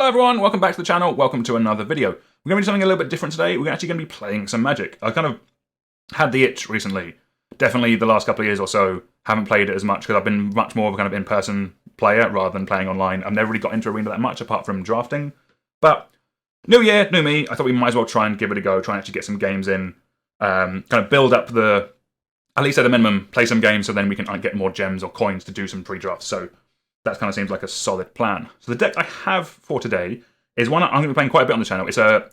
everyone, welcome back to the channel, welcome to another video. We're going to be doing something a little bit different today. We're actually going to be playing some Magic. I kind of had the itch recently. Definitely the last couple of years or so, haven't played it as much because I've been much more of a kind of in-person player rather than playing online. I've never really got into Arena that much apart from drafting. But new year, new me, I thought we might as well try and give it a go, try and actually get some games in, kind of build up the, at least at a minimum, play some games so then we can get more gems or coins to do some pre-drafts. So that kind of seems like a solid plan. So the deck I have for today is one I'm going to be playing quite a bit on the channel. It's a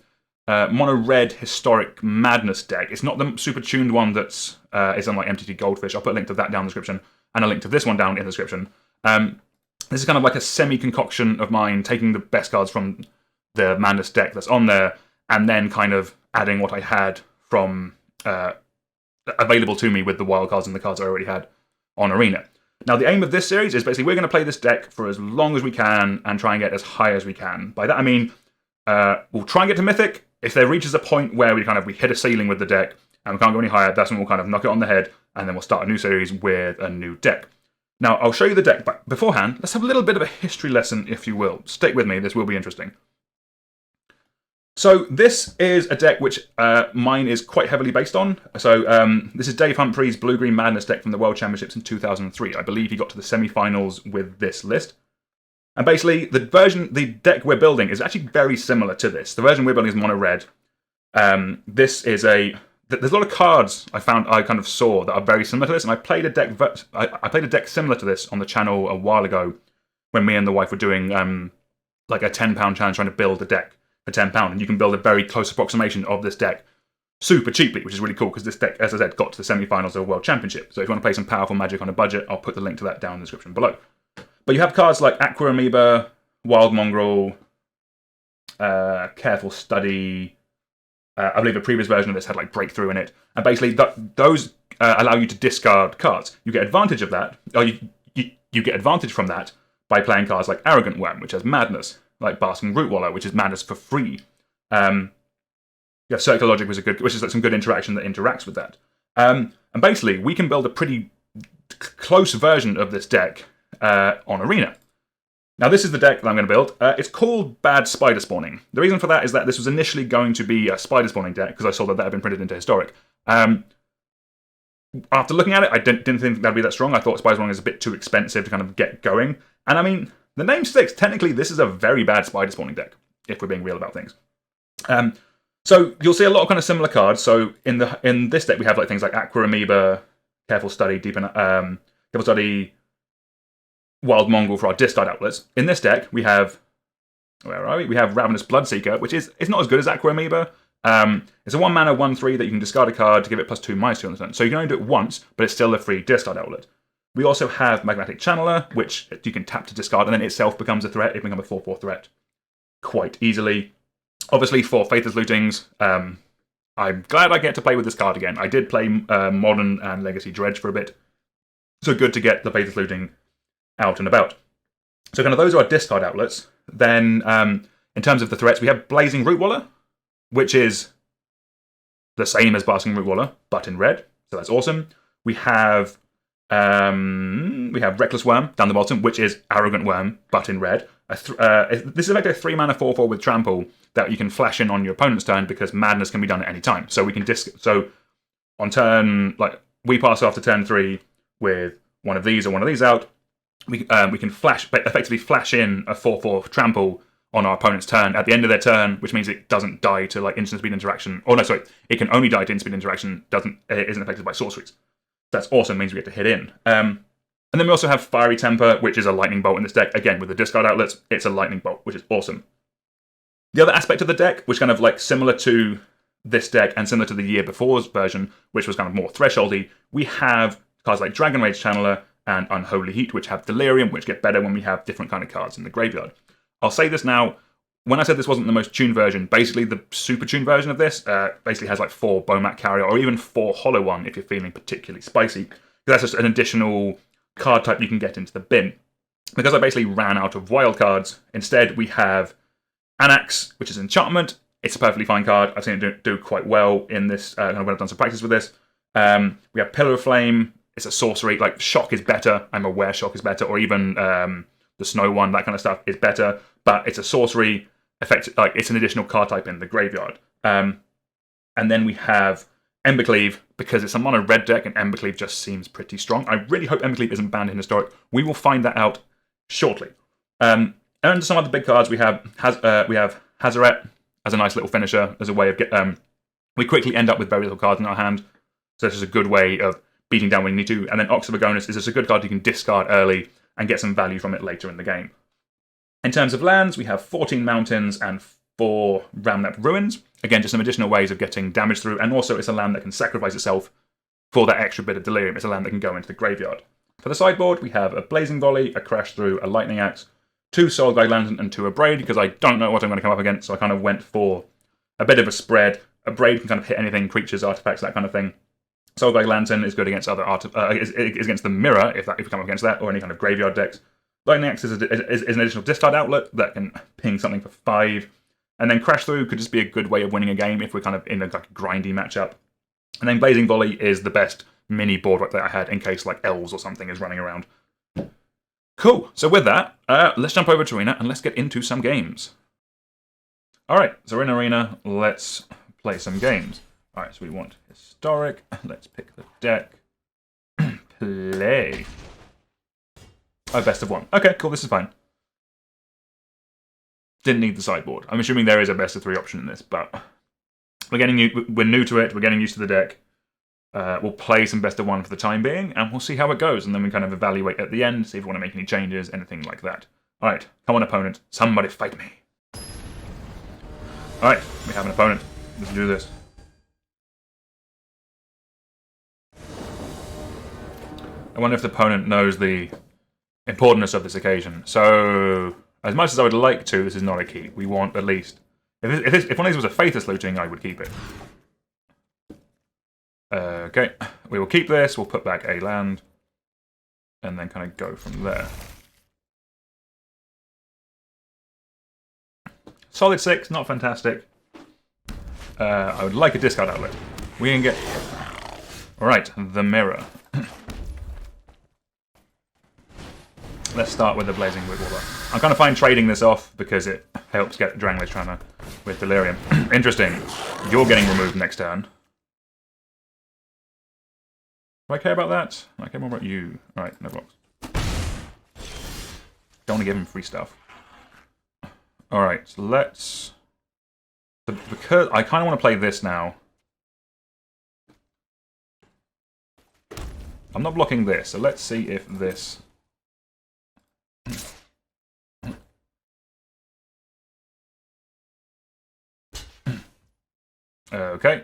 mono-red Historic Madness deck. It's not the super tuned one that's is on like MTT Goldfish. I'll put a link to that down in the description and a link to this one down in the description. This is kind of like a semi-concoction of mine, taking the best cards from the Madness deck that's on there and then kind of adding what I had from available to me with the wild cards and the cards I already had on Arena. Now, the aim of this series is basically we're going to play this deck for as long as we can and try and get as high as we can. By that, I mean, we'll try and get to Mythic. If there reaches a point where we hit a ceiling with the deck and we can't go any higher, that's when we'll kind of knock it on the head and then we'll start a new series with a new deck. Now, I'll show you the deck, but beforehand, let's have a little bit of a history lesson, if you will. Stick with me, this will be interesting. So this is a deck which mine is quite heavily based on. So this is Dave Humphrey's Blue-Green Madness deck from the World Championships in 2003. I believe he got to the semi-finals with this list. And basically, the deck we're building is actually very similar to this. The version we're building is mono-red. This is there's a lot of cards I kind of saw that are very similar to this, and I played a deck similar to this on the channel a while ago when me and the wife were doing like a £10 challenge trying to build a deck for £10, and you can build a very close approximation of this deck super cheaply, which is really cool because this deck, as I said, got to the semi-finals of the World Championship. So if you want to play some powerful Magic on a budget, I'll put the link to that down in the description below. But you have cards like Aqua Amoeba, Wild Mongrel, Careful Study. I believe a previous version of this had like Breakthrough in it, and basically those allow you to discard cards. You get advantage of that, or you get advantage from that by playing cards like Arrogant Worm, which has Madness, like Basking Rootwaller, which is Madness for free. Circular Logic which is like some good interaction that interacts with that. And basically, we can build a pretty close version of this deck on Arena. Now, this is the deck that I'm going to build. It's called Bad Spider Spawning. The reason for that is that this was initially going to be a Spider Spawning deck, because I saw that had been printed into Historic. After looking at it, I didn't think that'd be that strong. I thought Spider Spawning is a bit too expensive to kind of get going. And I mean, the name sticks. Technically, this is a very bad Spider Spawning deck, if we're being real about things. So you'll see a lot of kind of similar cards. So in this deck, we have like things like Aqua Amoeba, Careful Study, Careful Study, Wild Mongrel for our discard outlets. In this deck, we have, where are we? We have Ravenous Bloodseeker, which is not as good as Aqua Amoeba. It's a 1-mana 1/3 that you can discard a card to give it +2/-2 on the turn. So you can only do it once, but it's still a free discard outlet. We also have Magnetic Channeler, which you can tap to discard, and then itself becomes a threat. It becomes a 4/4 threat quite easily. Obviously, for Faithless Lootings, I'm glad I get to play with this card again. I did play Modern and Legacy Dredge for a bit, so good to get the Faithless Looting out and about. So kind of those are our discard outlets. Then, in terms of the threats, we have Blazing Rootwaller, which is the same as Basking Rootwaller, but in red. So that's awesome. We have Reckless Worm down the bottom, which is Arrogant Worm, but in red. This is like a 3-mana 4/4 with Trample that you can flash in on your opponent's turn because Madness can be done at any time. So we can so on turn, like we pass after turn 3 with one of these or one of these out. We can effectively flash in a 4/4 Trample on our opponent's turn at the end of their turn, which means it doesn't die to like instant speed interaction. Oh no, sorry, it can only die to instant speed interaction. It isn't affected by sorceries. That's awesome. Means we get to hit in. And then we also have Fiery Temper, which is a Lightning Bolt in this deck. Again, with the discard outlets, it's a Lightning Bolt, which is awesome. The other aspect of the deck, which kind of like similar to this deck and similar to the year before's version, which was kind of more thresholdy, we have cards like Dragon Rage Channeler and Unholy Heat, which have Delirium, which get better when we have different kind of cards in the graveyard. I'll say this now. When I said this wasn't the most tuned version, basically the super tuned version of this basically has like 4 Bomat Carrier or even 4 Hollow One if you're feeling particularly spicy. That's just an additional card type you can get into the bin. Because I basically ran out of wild cards, instead we have Anax, which is Enchantment. It's a perfectly fine card. I've seen it do quite well in this, when I've done some practice with this. We have Pillar of Flame. It's a sorcery. Like, Shock is better. I'm aware Shock is better. Or even the snow one, that kind of stuff is better. But it's a sorcery effect, like it's an additional card type in the graveyard. And then we have Embercleave, because it's a mono red deck, and Embercleave just seems pretty strong. I really hope Embercleave isn't banned in Historic. We will find that out shortly. And some other big cards, we have Hazaret as a nice little finisher, as a way of we quickly end up with very little cards in our hand, so this is a good way of beating down when you need to. And then Ox of Agonis is just a good card you can discard early and get some value from it later in the game. In terms of lands, we have 14 mountains and 4 Ramnap Ruins. Again, just some additional ways of getting damage through, and also it's a land that can sacrifice itself for that extra bit of delirium. It's a land that can go into the graveyard. For the sideboard, we have a Blazing Volley, a Crash Through, a Lightning Axe, 2 Soulguide Lantern, and 2 Abrade, because I don't know what I'm going to come up against, so I kind of went for a bit of a spread. Abrade can kind of hit anything, creatures, artifacts, that kind of thing. Soulguide Lantern is good against other is against the mirror, if we come up against that, or any kind of graveyard decks. Lightning Axe is an additional discard outlet that can ping something for 5. And then Crash Through could just be a good way of winning a game if we're kind of in a grindy matchup. And then Blazing Volley is the best mini board wipe that I had in case like Elves or something is running around. Cool. So with that, let's jump over to Arena and let's get into some games. All right. So we're in Arena. Let's play some games. All right. So we want Historic. Let's pick the deck. Play. Oh, best of 1. Okay, cool. This is fine. Didn't need the sideboard. I'm assuming there is a best of 3 option in this, but we're new to it. We're getting used to the deck. We'll play some best of 1 for the time being, and we'll see how it goes. And then we kind of evaluate at the end, see if we want to make any changes, anything like that. All right, come on, opponent. Somebody fight me. All right, we have an opponent. Let's do this. I wonder if the opponent knows the importance of this occasion. So, as much as I would like to, this is not a keep. We want at least... If one of these was a Faithless Looting, I would keep it. Okay, we will keep this. We'll put back a land. And then kind of go from there. Solid 6, not fantastic. I would like a discard outlet. We can get... Alright, the mirror. Let's start with the Blazing Wigwaller. I'm kind of fine trading this off because it helps get Drangleish Tremor with Delirium. Interesting. You're getting removed next turn. Do I care about that? I care more about you. Alright, no blocks. Don't want to give him free stuff. Alright, so let's... Because I kind of want to play this now. I'm not blocking this, so let's see if this... Okay.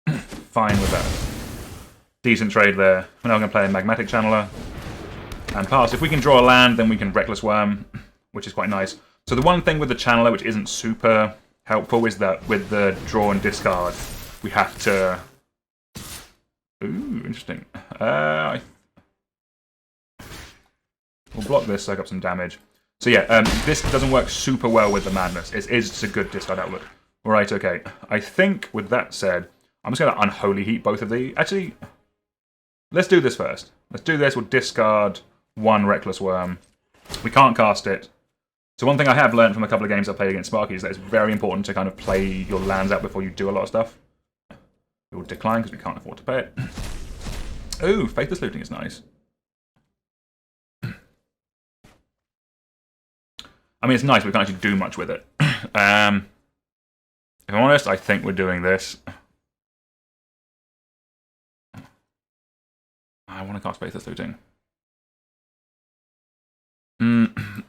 Fine with that. Decent trade there. We're now going to play a Magmatic Channeler and pass. If we can draw a land, then we can Reckless Worm, which is quite nice. So the one thing with the Channeler, which isn't super helpful, is that with the draw and discard, we have to... Ooh, interesting. We'll block this, soak up some damage. So yeah, this doesn't work super well with the Madness. It is just a good discard outlet. Alright, okay. I think, with that said, I'm just going to Unholy Heat both of these. Actually, let's do this first. Let's do this. We'll discard 1 Reckless Worm. We can't cast it. So one thing I have learned from a couple of games I played against Sparky is that it's very important to kind of play your lands out before you do a lot of stuff. We will decline because we can't afford to pay it. Ooh, Faithless Looting is nice. I mean, it's nice, but we can't actually do much with it. If I'm honest, I think we're doing this. I want to cast Faithless Looting.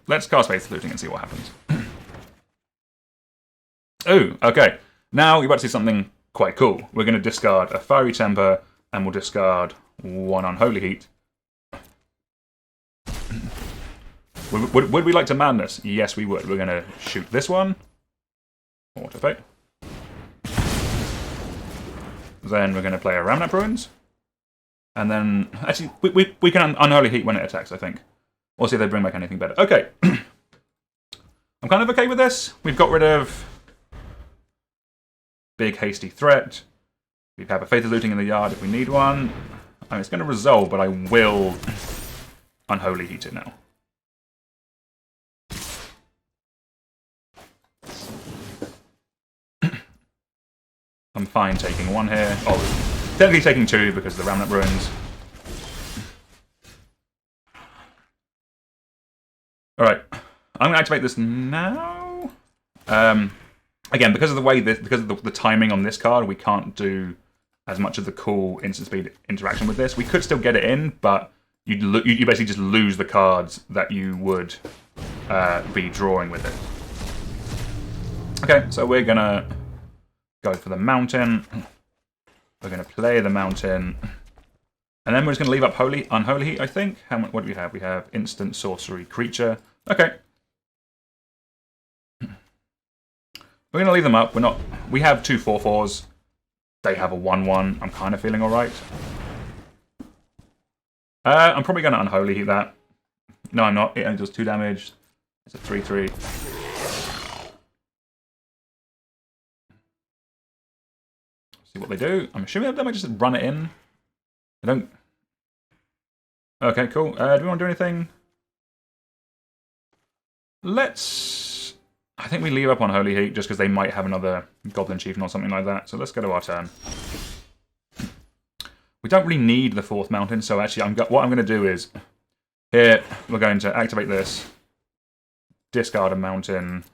Let's cast Faithless Looting and see what happens. Ooh, okay. Now you're about to see something quite cool. We're going to discard a Fiery Temper, and we'll discard 1 Unholy Heat. Would we like to Madness? Yes, we would. We're going to shoot this one. Auto Fate. Then we're going to play a Ramnap Ruins. And then, actually, we can Unholy Heat when it attacks, I think. We'll see if they bring back anything better. Okay. I'm kind of okay with this. We've got rid of big hasty threat. We have a Faithless Looting in the yard if we need one. I mean, it's going to resolve, but I will Unholy Heat it now. I'm fine taking one here. Oh, technically taking two because of the Remnant Ruins. Alright, I'm going to activate this now. Again, because of the way because of the timing on this card, we can't do as much of the cool instant speed interaction with this. We could still get it in, but you basically just lose the cards that you would be drawing with it. Okay, so we're going to go for the mountain. We're going to play the mountain. And then we're just going to leave up Unholy Heat, I think. What do we have? We have instant sorcery creature. Okay. We're going to leave them up. We have two 4/4s. They have a 1/1. I'm kind of feeling alright. I'm probably going to Unholy Heat that. No, I'm not. It only does 2 damage. It's a 3/3. See what they do. I'm assuming they might just run it in. I don't... Okay, cool. Do we want to do anything? Let's... I think we leave up Unholy Heat just because they might have another Goblin Chieftain or something like that. So let's go to our turn. We don't really need the 4th mountain, so actually what I'm going to do is... Here, we're going to activate this. Discard a mountain.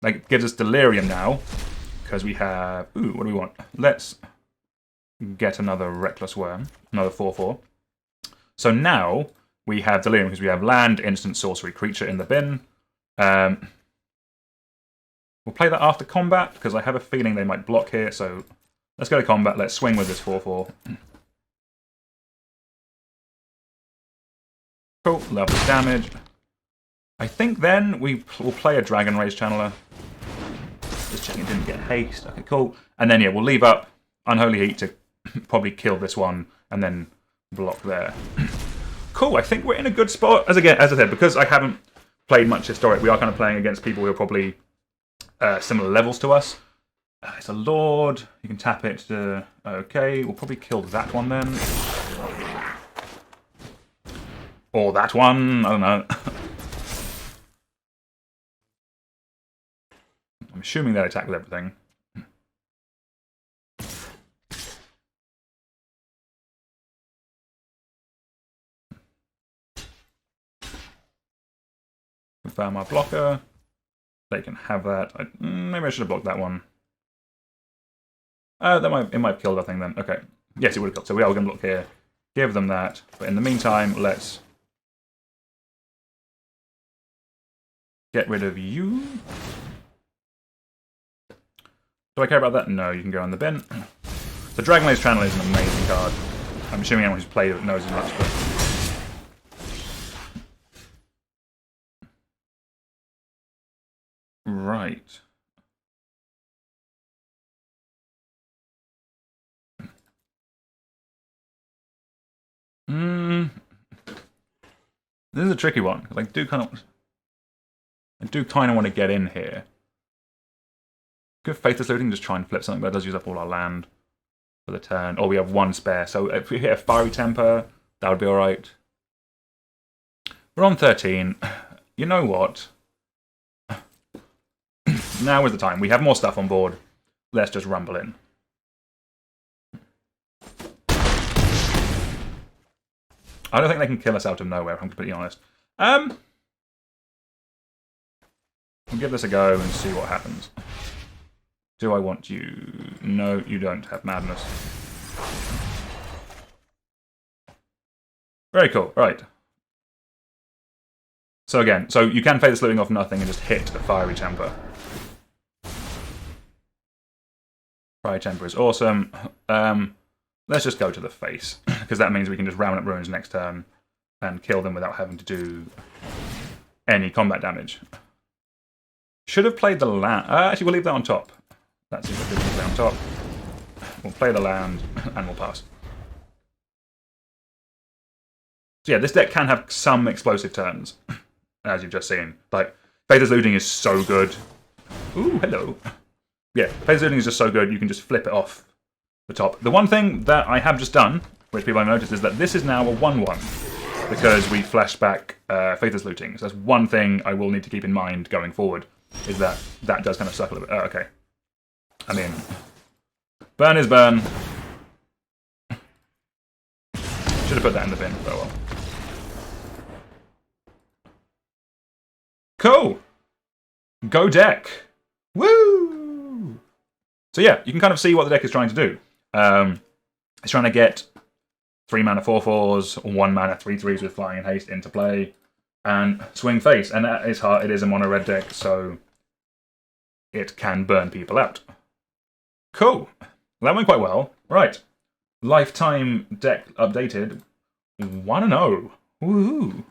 That gives us Delirium now. Because we have... Ooh, what do we want? Let's get another Reckless Worm. Another 4/4. So now we have Delirium because we have land, instant, sorcery, creature in the bin. We'll play that after combat because I have a feeling they might block here. So let's go to combat. Let's swing with this 4/4. Cool. Love the damage. I think then we'll play a Dragon Rage Channeler. Just checking it didn't get haste. Okay, cool. And then, yeah, we'll leave up Unholy Heat to probably kill this one and then block there. Cool, I think we're in a good spot. As I said, because I haven't played much Historic, we are kind of playing against people who are probably similar levels to us. It's a Lord. You can tap it to... Okay, we'll probably kill that one then. Or that one. I don't know. I'm assuming they attack with everything. Confirm our blocker. They can have that. Maybe I should have blocked that one. It might have killed that thing then. Okay. Yes, it would have killed. So we are going to block here. Give them that. But in the meantime, let's get rid of you. Do I care about that? No, you can go on the bin. The Dragon Rage Channel is an amazing card. I'm assuming anyone who's played it knows as much, but... Right. This is a tricky one, because I do kind of want to get in here. Good Faithless Looting, just try and flip something, but it does use up all our land for the turn. Oh, we have 1 spare, so if we hit a Fiery Temper, that would be alright. We're on 13. You know what? Now is the time. We have more stuff on board. Let's just rumble in. I don't think they can kill us out of nowhere, if I'm completely honest. We'll give this a go and see what happens. Do I want you? No, you don't have madness. Very cool. Right. So again, you can Faithless Looting off nothing and just hit a Fiery Temper. Fiery Temper is awesome. Let's just go to the face, because that means we can just Remnant Ruins next turn and kill them without having to do any combat damage. Should have played the land. Actually, we'll leave that on top. That seems like a good play on top. We'll play the land, and we'll pass. So yeah, this deck can have some explosive turns, as you've just seen. Like, Faithless Looting is so good. Ooh, hello. Yeah, Faithless Looting is just so good, you can just flip it off the top. The one thing that I have just done, which people have noticed, is that this is now a 1/1. because we flashed back Faithless Looting. So that's one thing I will need to keep in mind going forward, is that that does kind of suck a little bit. Oh, okay. I mean, burn is burn. Should have put that in the bin, but oh well. Cool! Go deck! Woo! So yeah, you can kind of see what the deck is trying to do. It's trying to get 3 mana 4/4s, 1 mana 3/3s with flying and haste into play, and swing face. And at its heart, it is a mono red deck, so it can burn people out. Cool. That went quite well. Right. Lifetime deck updated. 1-0. Woohoo.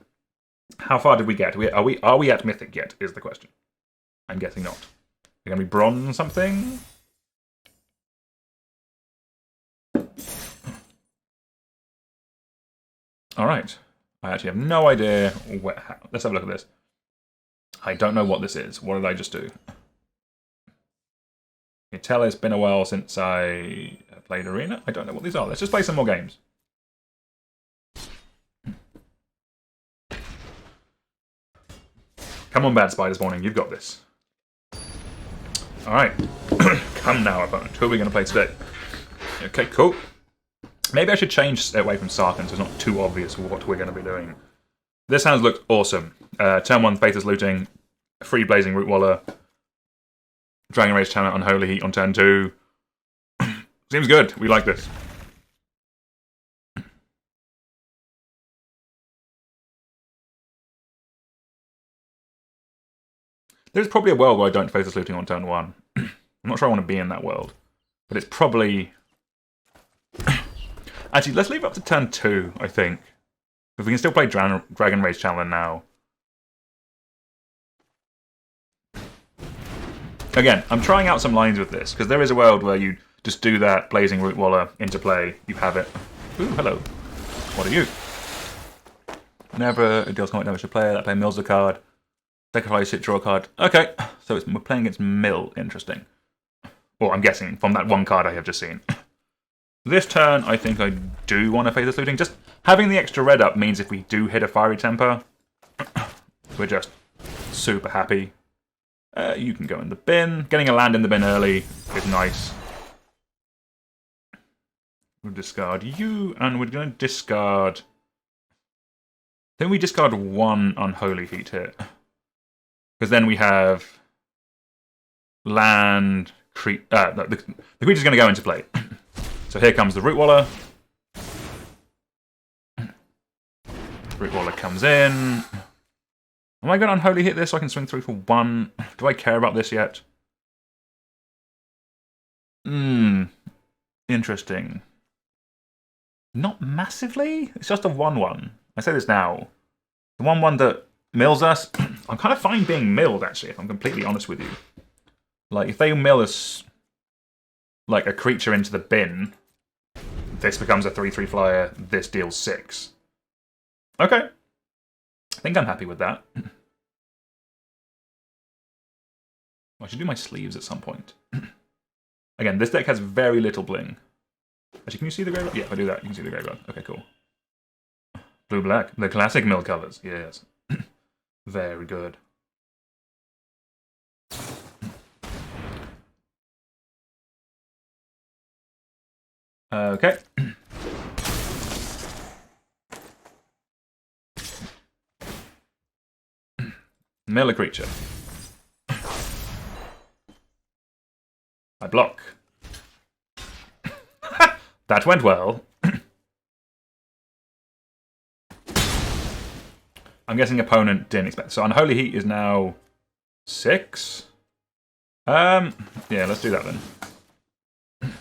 How far did we get? Are we at Mythic yet, is the question. I'm guessing not. We're going to be bronze something? Alright. I actually have no idea where... Let's have a look at this. I don't know what this is. What did I just do? You can tell it's been a while since I played Arena. I don't know what these are. Let's just play some more games. Come on, Bad Spider Spawning. You've got this. Alright. Come now, opponent. Who are we going to play today? Okay, cool. Maybe I should change away from Sarkhan so it's not too obvious what we're going to be doing. This hand looks awesome. Turn 1, Faithless Looting. Free Blazing Rootwaller. Dragon Rage Channel, Unholy Heat on turn 2. Seems good. We like this. There's probably a world where I don't Faithless Looting on turn 1. I'm not sure I want to be in that world. But it's probably... Actually, let's leave it up to turn 2, I think. If we can still play Dragon Rage Channel now. Again, I'm trying out some lines with this, because there is a world where you just do that Blazing Rootwaller into play, you have it. Ooh, hello. What are you? Whenever it deals combat damage to a player, that player mills a card. Sacrifice it, draw a card. Okay, so we're playing against mill. Interesting. Well, I'm guessing from that one card I have just seen. This turn, I think I do want to Faithless Looting. Just having the extra red up means if we do hit a Fiery Temper, we're just super happy. You can go in the bin. Getting a land in the bin early is nice. We'll discard you, and we're going to discard... Then we discard 1 Unholy Heat here. Because then we have... Land... no, the creature's going to go into play. So here comes the Rootwaller. Rootwaller comes in. Am I going to Unholy Hit this so I can swing through for 1? Do I care about this yet? Interesting. Not massively. It's just a 1/1. I say this now. The 1/1 that mills us. I'm kind of fine being milled, actually, if I'm completely honest with you. Like, if they mill us like a creature into the bin, this becomes a 3/3 flyer, this deals 6. Okay. I think I'm happy with that. I should do my sleeves at some point. Again, this deck has very little bling. Actually, can you see the graveyard? Yeah, if I do that, you can see the graveyard. Okay, cool. Blue-black. The classic mill colors. Yes. Very good. Okay. Mill a creature. I block. That went well. I'm guessing opponent didn't expect. So Unholy Heat is now 6. Yeah, let's do that then.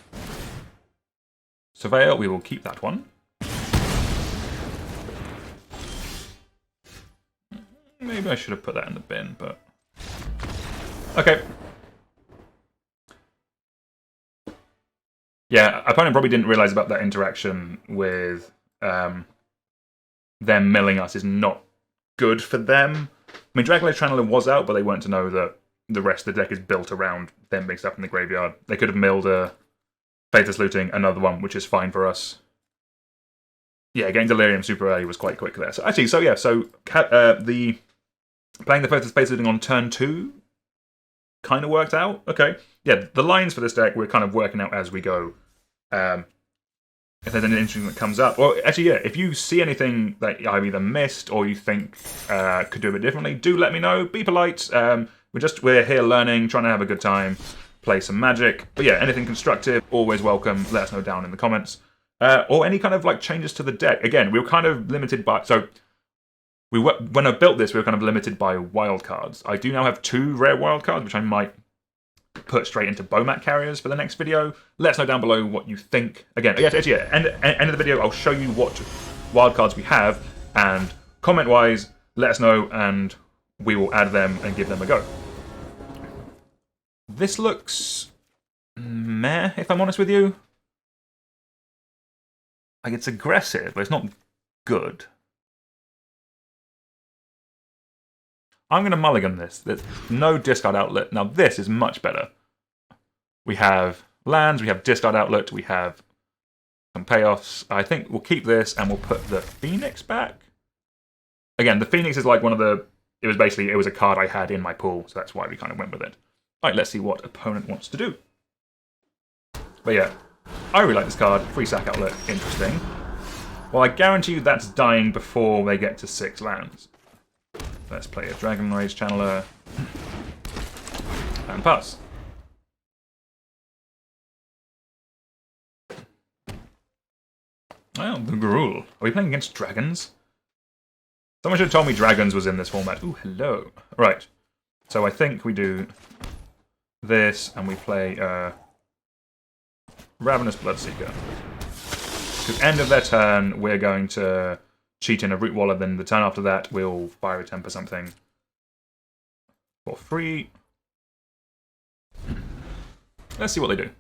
Surveyor, we will keep that one. Maybe I should have put that in the bin, but... Okay. Yeah, opponent probably didn't realise about that interaction with them milling us is not good for them. I mean, Dragonlord Channeler was out, but they weren't to know that the rest of the deck is built around them being stuff in the graveyard. They could have milled a Faithless Looting, another one, which is fine for us. yeah, getting Delirium super early was quite quick there. So actually, so yeah, so the playing the first space looting on turn 2 kind of worked out. Okay, yeah, the lines for this deck we're kind of working out as we go. If there's anything interesting that comes up, or actually, yeah, if you see anything that I've either missed or you think could do a bit differently, do let me know. Be polite. We're here learning, trying to have a good time, play some Magic. But yeah, anything constructive, always welcome. Let us know down in the comments. Or any kind of like changes to the deck. Again, we were kind of limited by when I built this, we were kind of limited by wildcards. I do now have 2 rare wildcards, which I might put straight into Bomat carriers for the next video. Let us know down below what you think. Again, end of the video, I'll show you what wildcards we have, and comment-wise, let us know, and we will add them and give them a go. This looks meh, if I'm honest with you. Like, it's aggressive, but it's not good. I'm going to mulligan this. There's no discard outlet. Now, this is much better. We have lands, we have discard outlet, we have some payoffs. I think we'll keep this and we'll put the Phoenix back. Again, the Phoenix is like one of the... It was a card I had in my pool, so that's why we kind of went with it. Alright, let's see what opponent wants to do. But yeah, I really like this card. Free sack outlet, interesting. Well, I guarantee you that's dying before they get to 6 lands. Let's play a Dragon Rage Channeler. And pass. Oh, the Gruul. Are we playing against dragons? Someone should have told me dragons was in this format. Ooh, hello. Right. So I think we do this, and we play Ravenous Bloodseeker. Because end of their turn, we're going to cheat in a Root Waller, then the turn after that, we'll Fire a Temper something for free. Let's see what they do.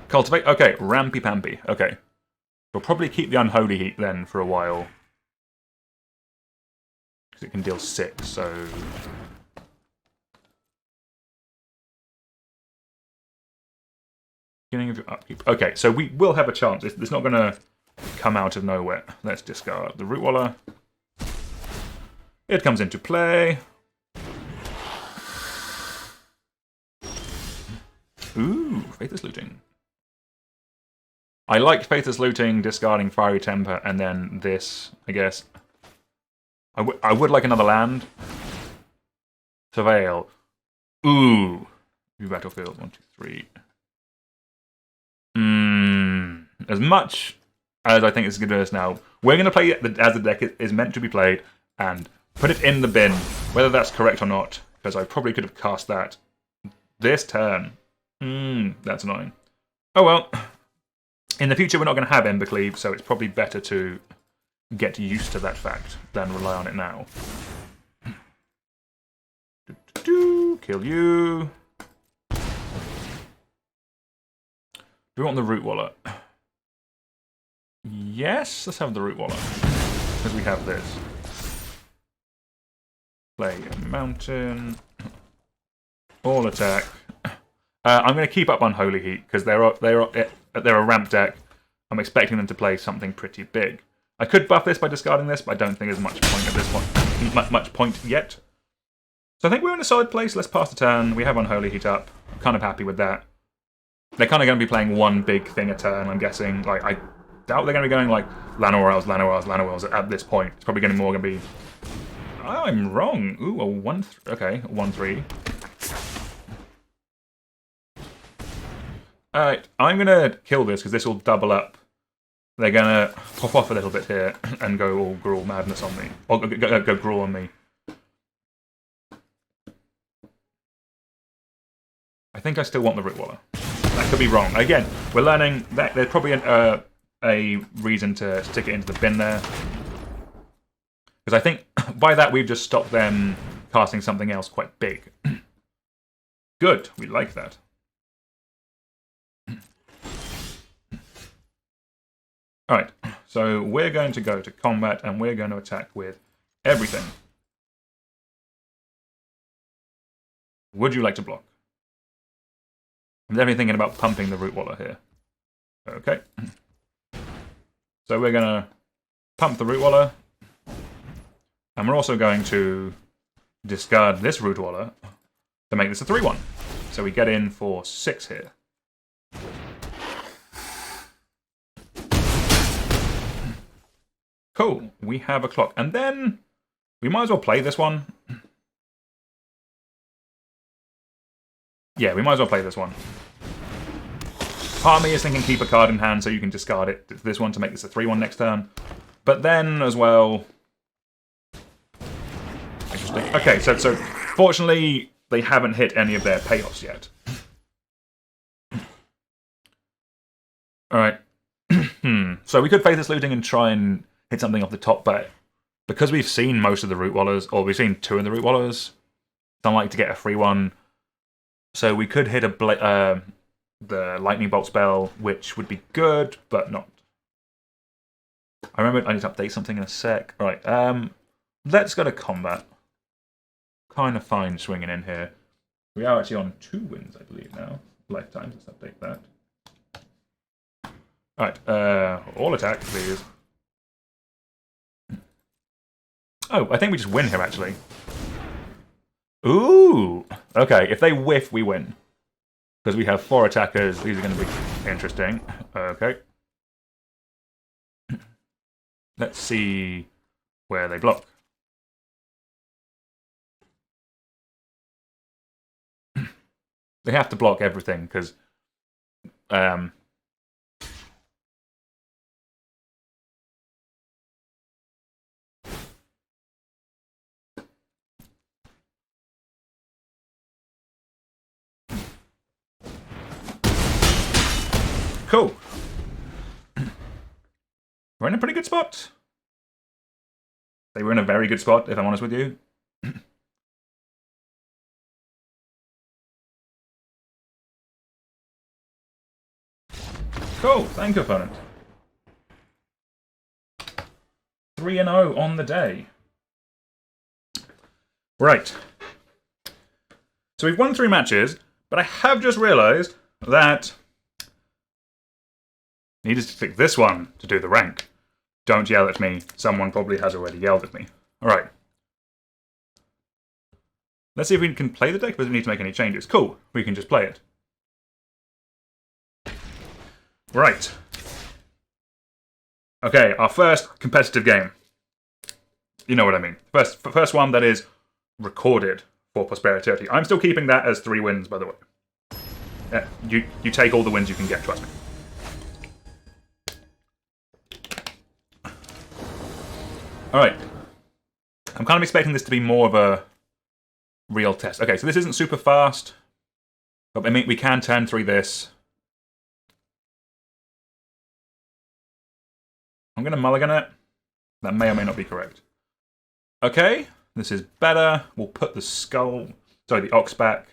Cultivate. Okay, Rampy Pampy. Okay. We'll probably keep the Unholy Heat then for a while. Because it can deal 6, so... Beginning of your upkeep. Okay, so we will have a chance. It's not going to come out of nowhere. Let's discard the Root Waller. It comes into play. Ooh, Faithless Looting. I liked Faithless Looting, discarding Fiery Temper, and then this, I guess. I would like another land. Surveil. Ooh. View battlefield. 1, 2, 3. As much as I think it's good to us now, we're going to play it as the deck is meant to be played and put it in the bin, whether that's correct or not, because I probably could have cast that this turn. That's annoying. Oh well. In the future, we're not going to have Embercleave, so it's probably better to get used to that fact than rely on it now. Kill you. Do we want the Root Waller? Yes, let's have the Root Waller. Because we have this. Play a Mountain. All attack. I'm going to keep up Unholy Heat, because they're a ramp deck. I'm expecting them to play something pretty big. I could buff this by discarding this, but I don't think there's much point at this point. Much point yet. So I think we're in a solid place. Let's pass the turn. We have Unholy Heat up. I'm kind of happy with that. They're kind of going to be playing one big thing a turn, I'm guessing. Like, I doubt they're going to be going like Llanowells at this point. It's probably going to be... Oh, I'm wrong. Ooh, a 1-3. Okay, 1-3. Alright, I'm going to kill this because this will double up. They're going to pop off a little bit here and go all Gruul madness on me. Or go Gruul on me. I think I still want the Root Waller. That could be wrong. Again, we're learning that there's probably a reason to stick it into the bin there. Because I think by that we've just stopped them casting something else quite big. Good, we like that. Alright, so we're going to go to combat and we're going to attack with everything. Would you like to block? I'm definitely thinking about pumping the Root Waller here. Okay. So we're going to pump the Root Waller. And we're also going to discard this Root Waller to make this a 3-1. So we get in for 6 here. Cool. We have a clock. And then we might as well play this one. Yeah, we might as well play this one. Part of me is thinking keep a card in hand so you can discard it this one to make this a 3-1 next turn. But then as well... Interesting. Okay, so fortunately they haven't hit any of their payoffs yet. Alright. So we could Faithless Looting and try and hit something off the top, but because we've seen most of the Root Wallers, or we've seen 2 of the Root Wallers, it's unlikely to get a free one. So we could hit the Lightning Bolt spell, which would be good, but not. I remember I need to update something in a sec. Right, let's go to combat. Kind of fine swinging in here. We are actually on 2 wins, I believe, now. Lifetimes, let's update that. Alright, all attack, please. Oh, I think we just win here, actually. Ooh! Okay, if they whiff, we win. Because we have 4 attackers, these are going to be interesting. Okay. Let's see where they block. They have to block everything, because... Cool. We're in a pretty good spot. They were in a very good spot, if I'm honest with you. Cool, thank you, opponent. 3-0 on the day. Right. So we've won 3 matches, but I have just realised that I needed to pick this one to do the rank. Don't yell at me. Someone probably has already yelled at me. Alright. Let's see if we can play the deck, but we need to make any changes. Cool. We can just play it. Right. Okay, our first competitive game. You know what I mean. First one that is recorded for posterity. I'm still keeping that as 3 wins, by the way. You take all the wins you can get, trust me. Alright. I'm kind of expecting this to be more of a real test. Okay, so this isn't super fast. But I mean, we can turn 3 this. I'm going to mulligan it. That may or may not be correct. Okay, this is better. We'll put the skull... Sorry, the ox back.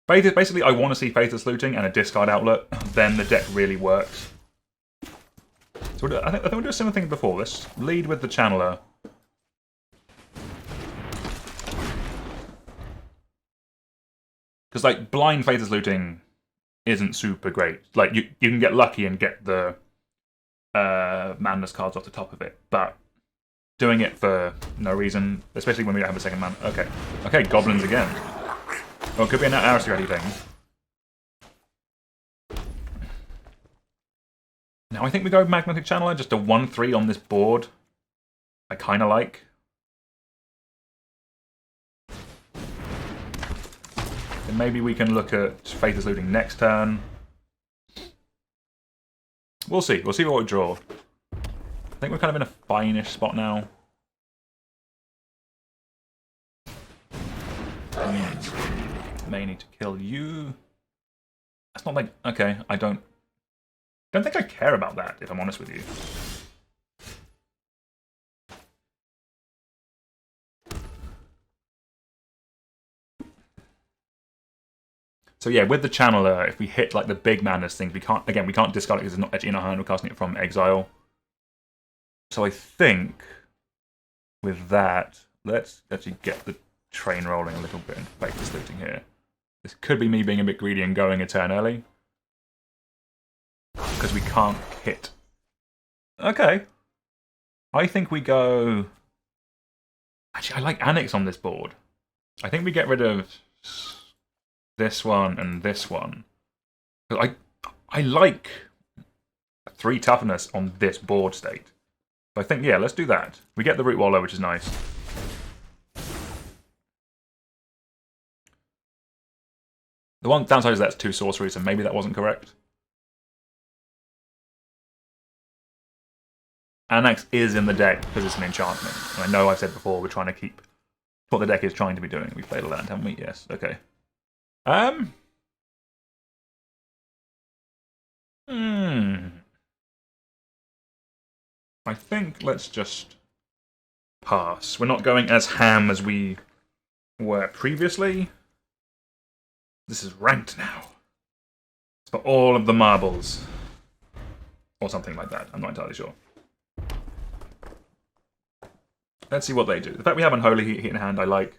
Basically, I want to see Faithless Looting and a discard outlet. Then the deck really works. So I think we'll do a similar thing before. Let's lead with the Channeler. Because, like, blind Faithless Looting isn't super great. Like, you can get lucky and get the Madness cards off the top of it. But doing it for no reason, especially when we don't have a second mana. Okay. Okay, Goblins again. Well, it could be an aristocratic thing. Now I think we go Magnetic Channeler, just a 1-3 on this board. I kind of like. Then maybe we can look at Faithless Looting next turn. We'll see. We'll see what we draw. I think we're kind of in a fine-ish spot now. May need to kill you. That's not like... Okay, I don't think I care about that, if I'm honest with you. So yeah, with the Channeler, if we hit like the big Madness things, we can't discard it because it's not actually in our hand, we're casting it from exile. So I think with that, let's actually get the train rolling a little bit and fake this looting here. This could be me being a bit greedy and going a turn early. Because we can't hit. Okay. I think we go... Actually, I like Annex on this board. I think we get rid of this one and this one. I like 3 toughness on this board state. So I think, yeah, let's do that. We get the Root Wallow, which is nice. The one downside is that's 2 sorceries, so maybe that wasn't correct. Annex is in the deck because it's an enchantment. And I know I've said before we're trying to keep what the deck is trying to be doing. We've played a land, haven't we? Yes. Okay. I think let's just pass. We're not going as ham as we were previously. This is ranked now. It's for all of the marbles. Or something like that. I'm not entirely sure. Let's see what they do. The fact we have Unholy Heat in hand, I like.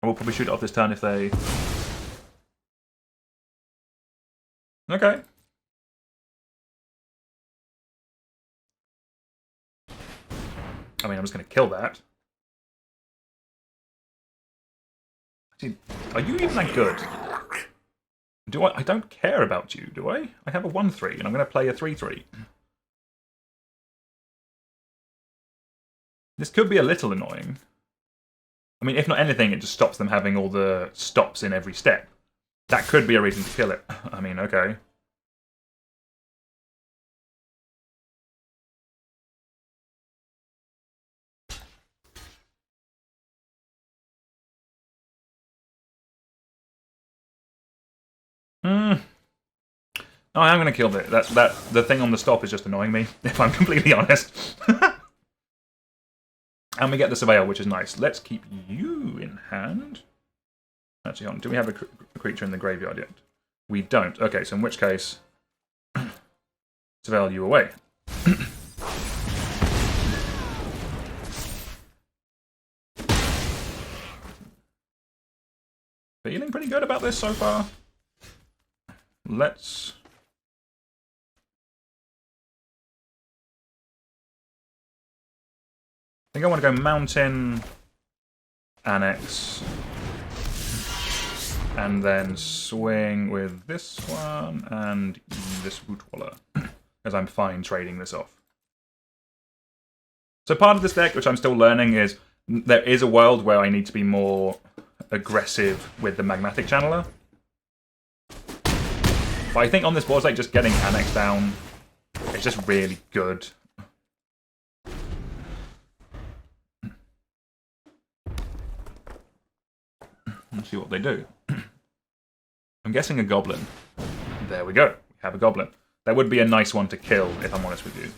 I will probably shoot it off this turn if they... Okay. I mean, I'm just going to kill that. Actually, are you even that good? Do I don't care about you, do I? I have a 1-3, and I'm going to play a 3-3. This could be a little annoying. I mean, if not anything, it just stops them having all the stops in every step. That could be a reason to kill it. I mean, okay. No, I'm going to kill it. The thing on the stop is just annoying me, if I'm completely honest. And we get the Surveil, which is nice. Let's keep you in hand. Actually, hold on. Do we have a creature in the graveyard yet? We don't. Okay, so in which case, Surveil you away. Feeling pretty good about this so far. Let's... I think I want to go Mountain, Annex, and then swing with this one and this Root Wallow, because I'm fine trading this off. So part of this deck, which I'm still learning, is there is a world where I need to be more aggressive with the Magmatic Channeler. But I think on this board, like just getting Annex down is just really good. Let's see what they do. I'm guessing a Goblin. There we go. We have a Goblin. That would be a nice one to kill, if I'm honest with you.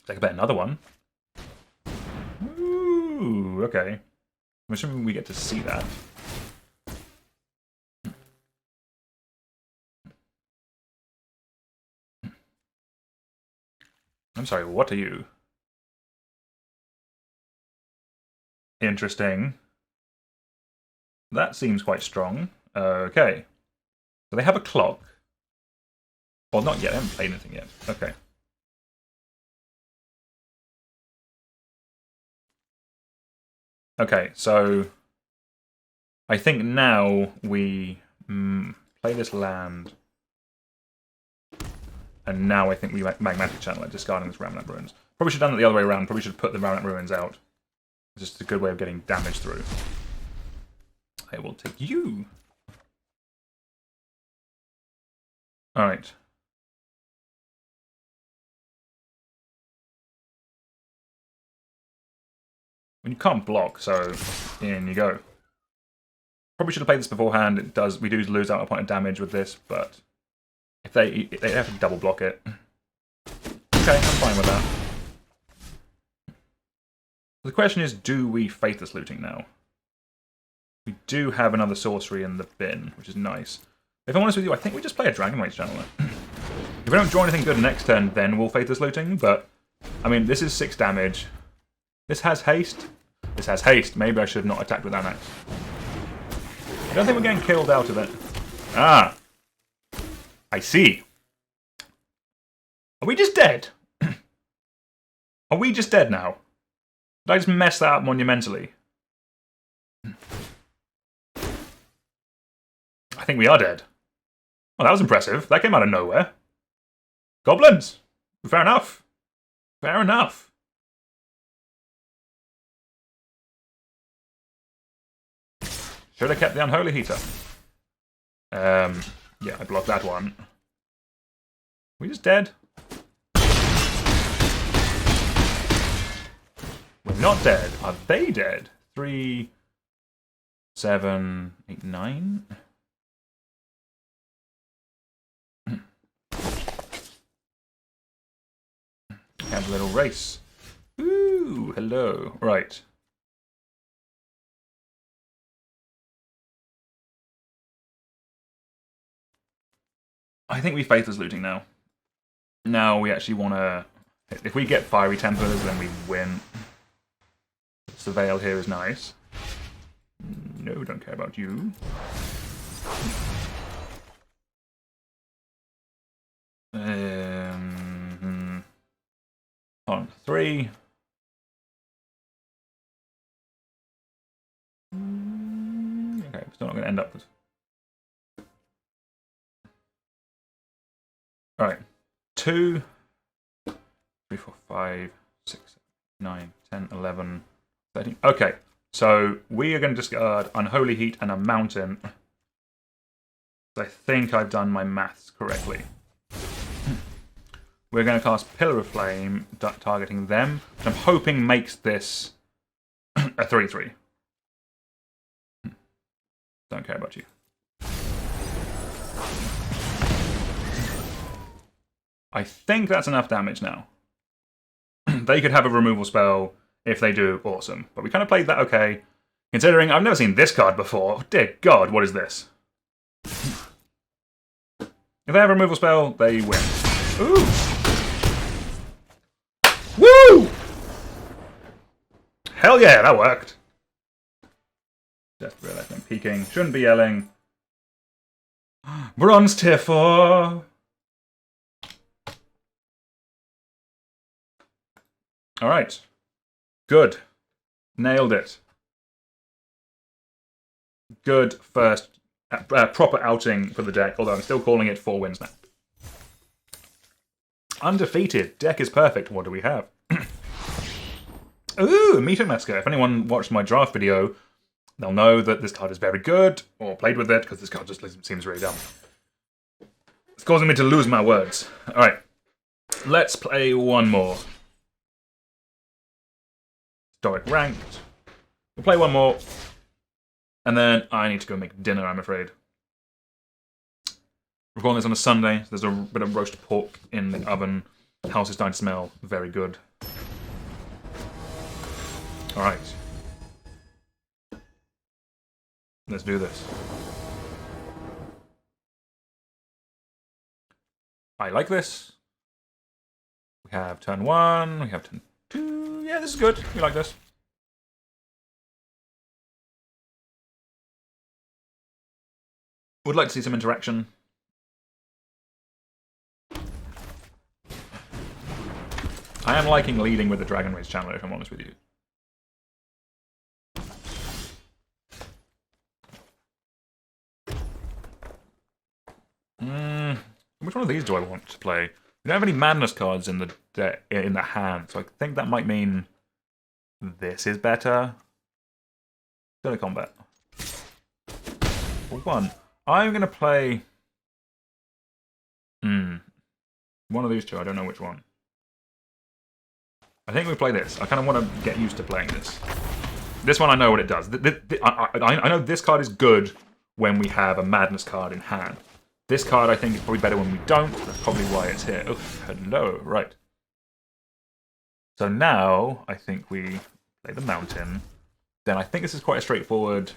Take a bet another one. Ooh, okay. I'm assuming we get to see that. I'm sorry, what are you? Interesting. That seems quite strong. Okay. So they have a clock. Well, not yet. I haven't played anything yet. Okay. Okay, so I think now we play this land. And now I think we Magmatic Channel it, discarding this Remnant Ruins. Probably should have done it the other way around. Probably should have put the Remnant Ruins out. It's just a good way of getting damage through. I will take you. Alright. When you can't block, so in you go. Probably should have played this beforehand. It does. We do lose out a point of damage with this, but if they have to double block it. Okay, I'm fine with that. The question is, do we Faithless Looting now? We do have another sorcery in the bin, which is nice. If I'm honest with you, I think we just play a Dragon Rage Channeler. If we don't draw anything good next turn, then we'll Faithless Looting, but I mean, this is 6 damage. This has haste. This has haste. Maybe I should not attack with that axe. I don't think we're getting killed out of it. Ah. I see. Are we just dead? Are we just dead now? Did I just mess that up monumentally? I think we are dead. Well, that was impressive. That came out of nowhere. Goblins! Fair enough. Fair enough. Should have kept the unholy heater. Yeah, I blocked that one. We just dead? We're not dead. Are they dead? 3, 7, 8, 9? Have a little race. Ooh, hello. Right. I think we faithless looting now. Now we actually want to... If we get fiery tempers, then we win. Surveil here is nice. No, don't care about you. On 3. Okay, we're still not going to end up with... Alright. 2, 3, 4, 5, 6, 7, 9, 10, 11, 13. Okay, so we are going to discard Unholy Heat and a Mountain. I think I've done my maths correctly. We're going to cast Pillar of Flame, targeting them, which I'm hoping makes this a 3-3. Don't care about you. I think that's enough damage now. They could have a removal spell. If they do, awesome. But we kind of played that okay. Considering I've never seen this card before. Dear God, what is this? If they have a removal spell, they win. Ooh! Woo! Hell yeah, that worked. Just realized I'm peeking. Shouldn't be yelling. Bronze tier 4! Alright. Good. Nailed it. Good first proper outing for the deck, although I'm still calling it 4 wins now. Undefeated. Deck is perfect. What do we have? Ooh, Mythic. If anyone watched my draft video, they'll know that this card is very good, or played with it, because this card just seems really dumb. It's causing me to lose my words. Alright. Let's play one more. Historic Ranked. We'll play one more. And then I need to go make dinner, I'm afraid. Recording this on a Sunday, so there's a bit of roast pork in the oven. The house is starting to smell very good. Alright. Let's do this. I like this. We have turn 1, we have turn 2. Yeah, this is good. We like this. Would like to see some interaction. I am liking leading with the Dragon Rage channel, if I'm honest with you. Which one of these do I want to play? We don't have any Madness cards in the hand, so I think that might mean this is better. Go to combat. For 1. I'm going to play... one of these two, I don't know which one. I think we play this. I kind of want to get used to playing this. This one I know what it does. I know this card is good when we have a Madness card in hand. This card I think is probably better when we don't. That's probably why it's here. Oh, hello. Right. So now I think we play the Mountain. Then I think this is quite a straightforward...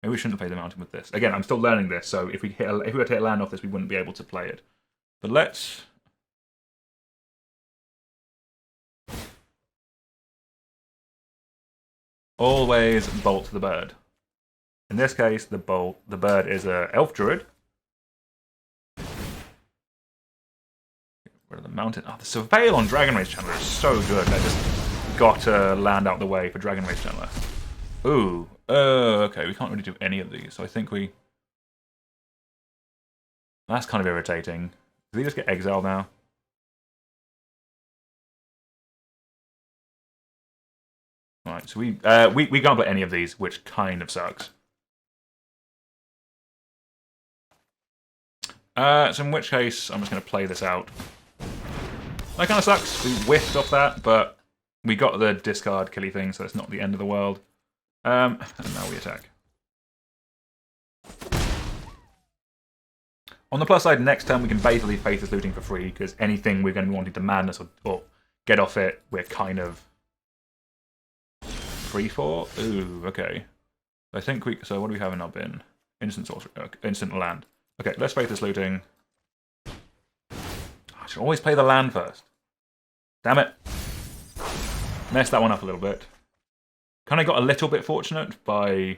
Maybe we shouldn't play the Mountain with this. Again, I'm still learning this, so if we were to hit land off this, we wouldn't be able to play it. But let's... always bolt the bird. In this case, the bird is a elf druid. Where are the mountain? Oh, the surveil on Dragon Race Channeler is so good. I just got to land out the way for Dragon Race Channeler. Ooh, okay, we can't really do any of these, so I think we... That's kind of irritating. Did he just get exiled now? Alright, so we can't play any of these, which kind of sucks. So in which case, I'm just going to play this out. That kind of sucks. We whiffed off that, but we got the discard killy thing, so it's not the end of the world. And now we attack. On the plus side, next turn we can basically Faithless Looting for free, because anything we're going to be wanting to madness or get off it, we're kind of free for. Ooh, okay. I think we... So what do we have in our bin? Instant sorcery, instant land. Okay, let's Faithless Looting. I should always play the land first. Damn it. Messed that one up a little bit. Kind of got a little bit fortunate by...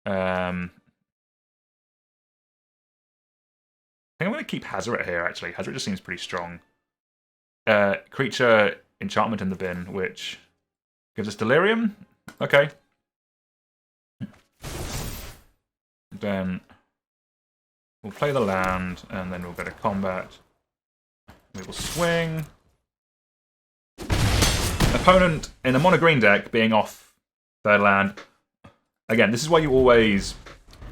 I think I'm going to keep Hazoret here, actually. Hazoret just seems pretty strong. Creature enchantment in the bin, which gives us Delirium. Okay. Then we'll play the land, and then we'll go to combat. We will swing. Opponent in a mono green deck being off third land. Again, this is why you always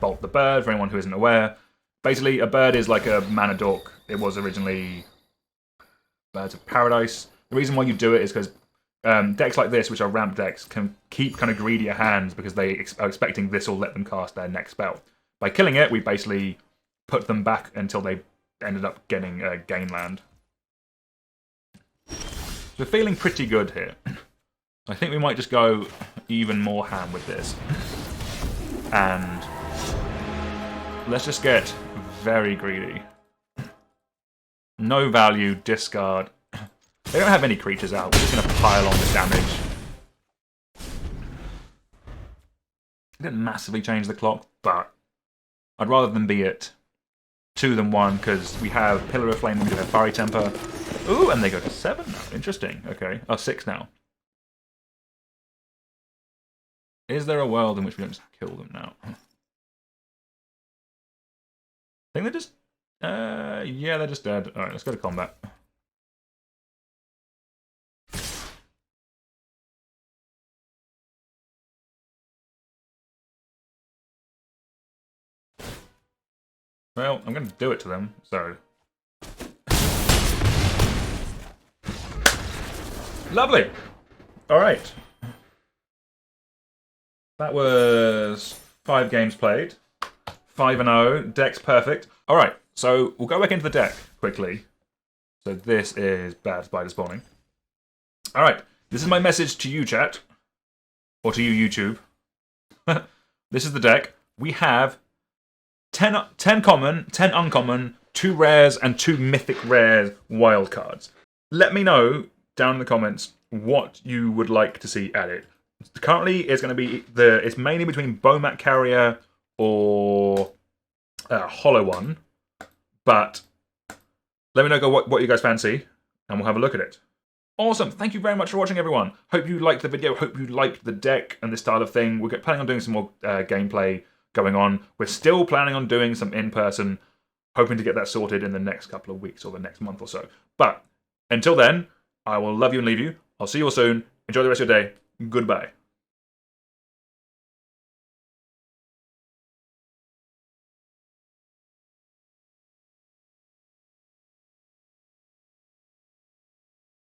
bolt the bird, for anyone who isn't aware. Basically, a bird is like a mana dork. It was originally Birds of Paradise. The reason why you do it is because decks like this, which are ramp decks, can keep kind of greedier hands because they are expecting this will let them cast their next spell. By killing it, we basically put them back until they ended up getting gain land. So we're feeling pretty good here. I think we might just go even more ham with this. And let's just get very greedy. No value, discard. They don't have any creatures out. We're just going to pile on the damage. It didn't massively change the clock, but I'd rather than be at 2 than 1, because we have Pillar of Flame and we have Fiery Temper. Ooh, and they go to 7 now. Interesting. Okay. Oh, 6 now. Is there a world in which we don't just kill them now? I think they're just... yeah, they're just dead. Alright, let's go to combat. Well, I'm going to do it to them, so... Lovely! Alright. That was 5 games played. 5-0. Deck's perfect. Alright, so we'll go back into the deck quickly. So this is Bad Spider Spawning. Alright, this is my message to you, chat. Or to you, YouTube. This is the deck. We have 10 common, 10 uncommon, 2 rares, and 2 mythic rare wildcards. Let me know down in the comments what you would like to see added. Currently, it's going to be it's mainly between Bomat Carrier or Hollow One, but let me know what you guys fancy, and we'll have a look at it. Awesome! Thank you very much for watching, everyone. Hope you liked the video. Hope you liked the deck and this style of thing. We're planning on doing some more gameplay going on. We're still planning on doing some in-person, hoping to get that sorted in the next couple of weeks or the next month or so. But until then, I will love you and leave you. I'll see you all soon. Enjoy the rest of your day. Goodbye.